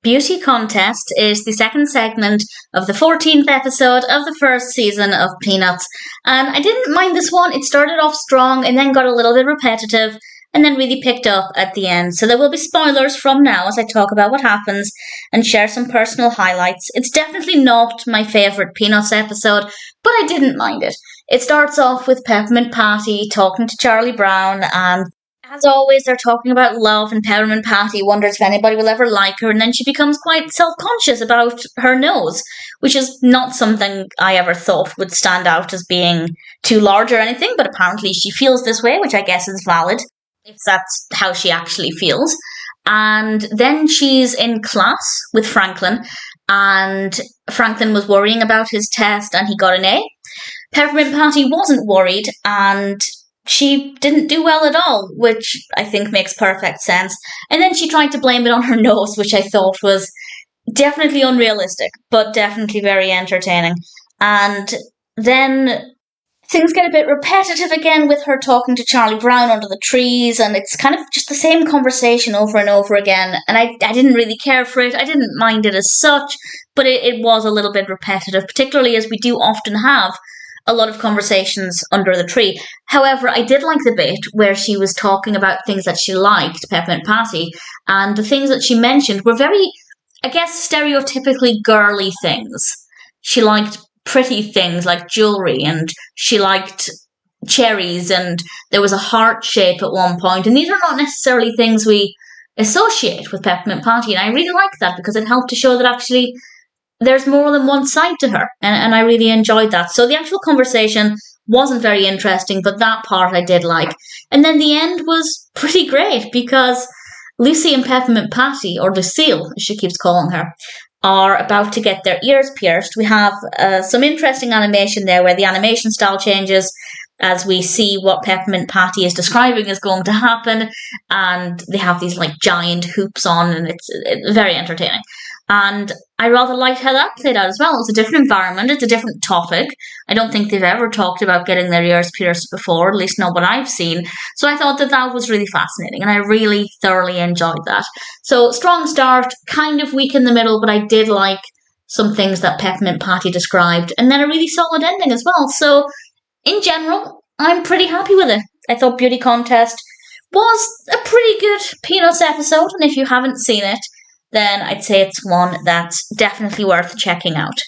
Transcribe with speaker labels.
Speaker 1: Beauty Contest is the second segment of the 14th episode of the first season of Peanuts. And I didn't mind this one. It started off strong and then got a little bit repetitive and then really picked up at the end. So there will be spoilers from now as I talk about what happens and share some personal highlights. It's definitely not my favourite Peanuts episode, but I didn't mind it. It starts off with Peppermint Patty talking to Charlie Brown, and as always, they're talking about love, and Peppermint Patty wonders if anybody will ever like her, and then she becomes quite self-conscious about her nose, which is not something I ever thought would stand out as being too large or anything, but apparently she feels this way, which I guess is valid, if that's how she actually feels. And then she's in class with Franklin, and Franklin was worrying about his test, and he got an A. Peppermint Patty wasn't worried, and she didn't do well at all, which I think makes perfect sense. And then she tried to blame it on her nose, which I thought was definitely unrealistic, but definitely very entertaining. And then things get a bit repetitive again with her talking to Charlie Brown under the trees, and it's kind of just the same conversation over and over again. And I didn't really care for it. I didn't mind it as such, but it was a little bit repetitive, particularly as we do often have a lot of conversations under the tree. However, I did like the bit where she was talking about things that she liked, Peppermint Patty, and the things that she mentioned were very, I guess, stereotypically girly things. She liked pretty things like jewellery, and she liked cherries, and there was a heart shape at one point, and these are not necessarily things we associate with Peppermint Patty, and I really like that because it helped to show that actually there's more than one side to her, and I really enjoyed that. So the actual conversation wasn't very interesting, but that part I did like. And then the end was pretty great because Lucy and Peppermint Patty, or Lucille, as she keeps calling her, are about to get their ears pierced. We have some interesting animation there where the animation style changes as we see what Peppermint Patty is describing is going to happen, and they have these like giant hoops on, and it's very entertaining. And I rather liked how that played out as well. It's a different environment, it's a different topic. I don't think they've ever talked about getting their ears pierced before, at least not what I've seen. So I thought that was really fascinating, and I really thoroughly enjoyed that. So strong start, kind of weak in the middle, but I did like some things that Peppermint Patty described, and then a really solid ending as well. So in general, I'm pretty happy with it. I thought Beauty Contest was a pretty good Peanuts episode, and if you haven't seen it, then I'd say it's one that's definitely worth checking out.